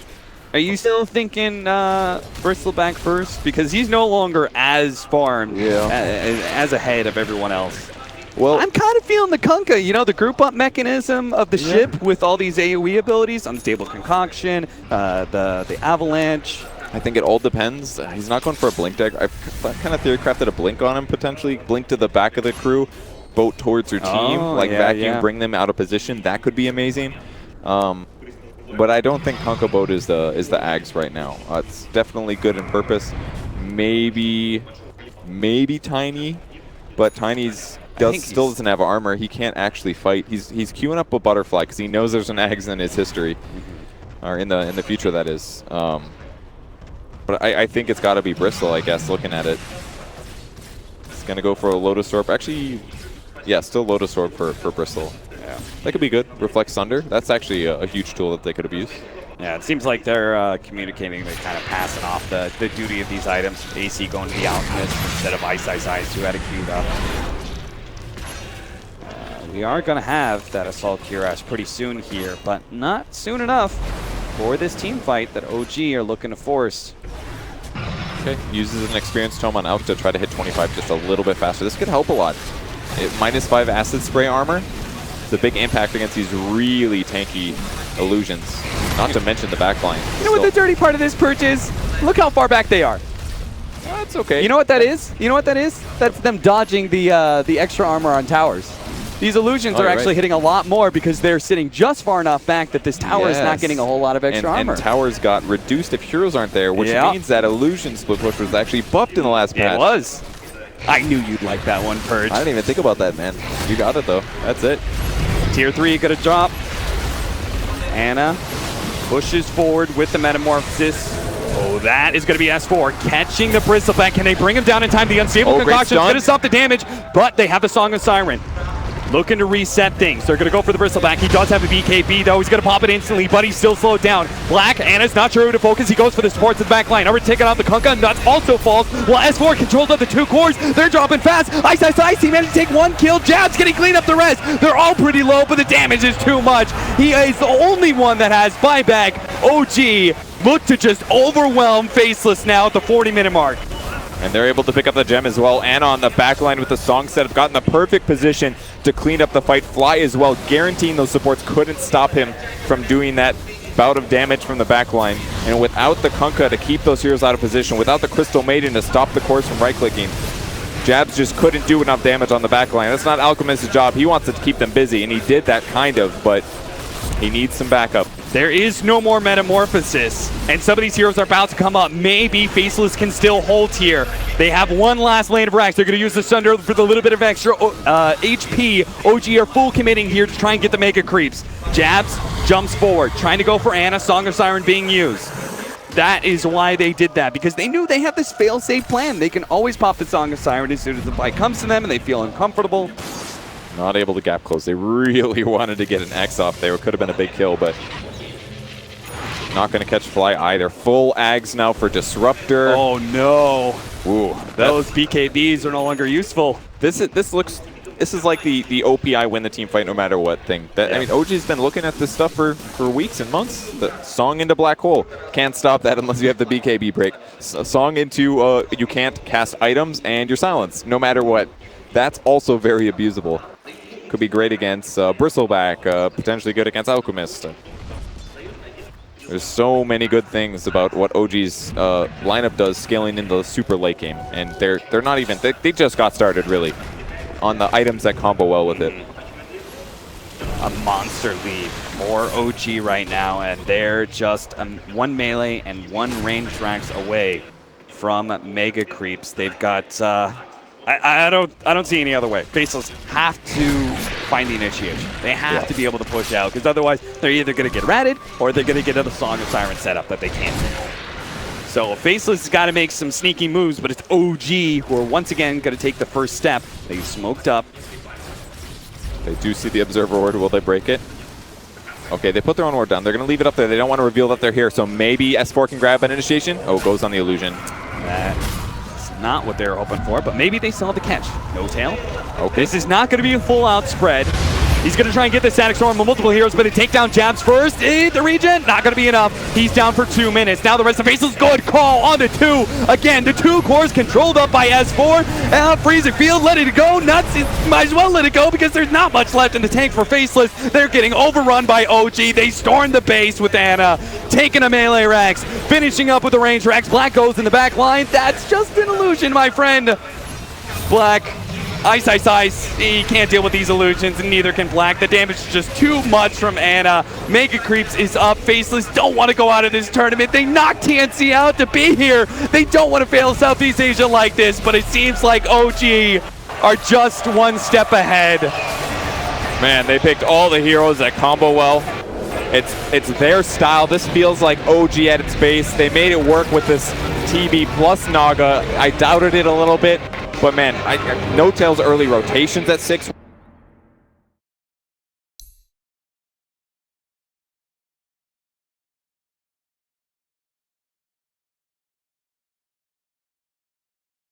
Are you still thinking Bristle back first? Because he's no longer as farmed, as ahead of everyone else. Well, I'm kind of feeling the Kunkka, you know, the group up mechanism of the ship with all these AoE abilities, Unstable Concoction, the Avalanche. I think it all depends. He's not going for a blink deck. I've kind of theory crafted a blink on him potentially. Blink to the back of the crew, boat towards your team, vacuum, bring them out of position. That could be amazing. But I don't think Kunkka boat is the Ags right now. It's definitely good in purpose. Maybe Tiny, but Tiny's still doesn't have armor. He can't actually fight. He's queuing up a butterfly because he knows there's an Ags in his history, or in the future that is. But I think it's got to be Bristle, I guess, looking at it. It's going to go for a Lotus Orb. Actually, yeah, still Lotus Orb for Bristle. Yeah, that could be good. Reflect Sunder. That's actually a huge tool that they could have used. Yeah, it seems like they're communicating. They're kind of passing off the duty of these items. AC going to the Alchemist instead of Ice Ice Ice, who had it queued up. We are going to have that Assault Cuirass pretty soon here, but not soon enough for this team fight that OG are looking to force. Okay, uses an Experience Tome on Alk to try to hit 25 just a little bit faster. This could help a lot. -5 Acid Spray armor. It's a big impact against these really tanky illusions, not to mention the backline. You know what the dirty part of this purge is? Look how far back they are. That's okay. You know what that is? You know what that is? That's them dodging the extra armor on towers. These illusions are actually hitting a lot more because they're sitting just far enough back that this tower is not getting a whole lot of extra armor. And towers got reduced if heroes aren't there, which means that illusion split push was actually buffed in the last patch. It was. I knew you'd like that one, Purge. I didn't even think about that, man. You got it, though. That's it. Tier 3 gonna drop. Anna pushes forward with the Metamorphosis. Oh, that is going to be S4 catching the Bristleback. Can they bring him down in time? The Unstable Concoction is going to stop the damage, but they have the Song of Siren. looking to reset things. They're going to go for the bristleback. He does have a BKB, though. He's going to pop it instantly, but he's still slowed down. Black, Anna's not sure who to focus. He goes for the supports in the back line. Over taking out the Kunkka. Nuts also falls, while S4 controls up the 2 cores. They're dropping fast. Ice. He managed to take 1 kill. Jab's getting cleaned up the rest. They're all pretty low, but the damage is too much. He is the only one that has buyback. OG look to just overwhelm Faceless now at the 40-minute mark. And they're able to pick up the gem as well. Anna on the back line with the song set have gotten the perfect position to clean up the fight. Fly as well, guaranteeing those supports couldn't stop him from doing that bout of damage from the back line. And without the Kunkka to keep those heroes out of position, without the Crystal Maiden to stop the cores from right-clicking, Jabs just couldn't do enough damage on the back line. That's not Alchemist's job. He wants to keep them busy, and he did that kind of, but he needs some backup. There is no more Metamorphosis, and some of these heroes are about to come up. Maybe Faceless can still hold here. They have one last lane of racks. They're going to use the Sunder for the little bit of extra HP. OG are full committing here to try and get the Mega Creeps. Jabs jumps forward, trying to go for Anna. Song of Siren being used. That is why they did that, because they knew they had this fail-safe plan. They can always pop the Song of Siren as soon as the fight comes to them and they feel uncomfortable. Not able to gap close. They really wanted to get an X off there. It could have been a big kill, but not going to catch Fly either. Full Ags now for Disruptor. Oh no. Ooh, Those BKBs are no longer useful. This is like the OPI win the team fight no matter what thing. I mean, OG's been looking at this stuff for weeks and months. The song into Black Hole. Can't stop that unless you have the BKB break. Song into you can't cast items and your silence no matter what. That's also very abusable. Could be great against Bristleback, potentially good against Alchemist. There's so many good things about what OG's lineup does scaling into the super late game, and they're not even, they just got started really on the items that combo well with it. A monster lead for OG right now, and they're just 1 melee and 1 ranged racks away from Mega Creeps. They've got I don't see any other way. Faceless have to find the initiation. They have to be able to push out, because otherwise they're either going to get ratted or they're going to get another Song of Siren setup that they can't do. So Faceless has got to make some sneaky moves, but it's OG who are once again going to take the first step. They smoked up. They do see the Observer Ward. Will they break it? Okay, they put their own ward down. They're going to leave it up there. They don't want to reveal that they're here, so maybe S4 can grab an initiation. Oh, goes on the illusion. That's not what they were hoping for, but maybe they still have the catch. No tail. Okay. This is not going to be a full-out spread. He's going to try and get the Static Storm with multiple heroes, but to take down Jabs first. The regen, not going to be enough. He's down for 2 minutes. Now the rest of Faceless, good call on the 2. Again, the 2 cores controlled up by S4. Freezing Field, let it go. Nuts, might as well let it go because there's not much left in the tank for Faceless. They're getting overrun by OG. They stormed the base with Anna, taking a melee Rex, finishing up with the range Rex. Black goes in the back line. That's just an illusion, my friend. Black. Ice. He can't deal with these illusions, and neither can Black. The damage is just too much from Anna. Mega Creeps is up. Faceless don't want to go out of this tournament. They knocked TNC out to be here. They don't want to fail Southeast Asia like this, but it seems like OG are just 1 step ahead. Man, they picked all the heroes that combo well. It's their style. This feels like OG at its base. They made it work with this TB plus Naga. I doubted it a little bit. But man, No Tail's early rotations at 6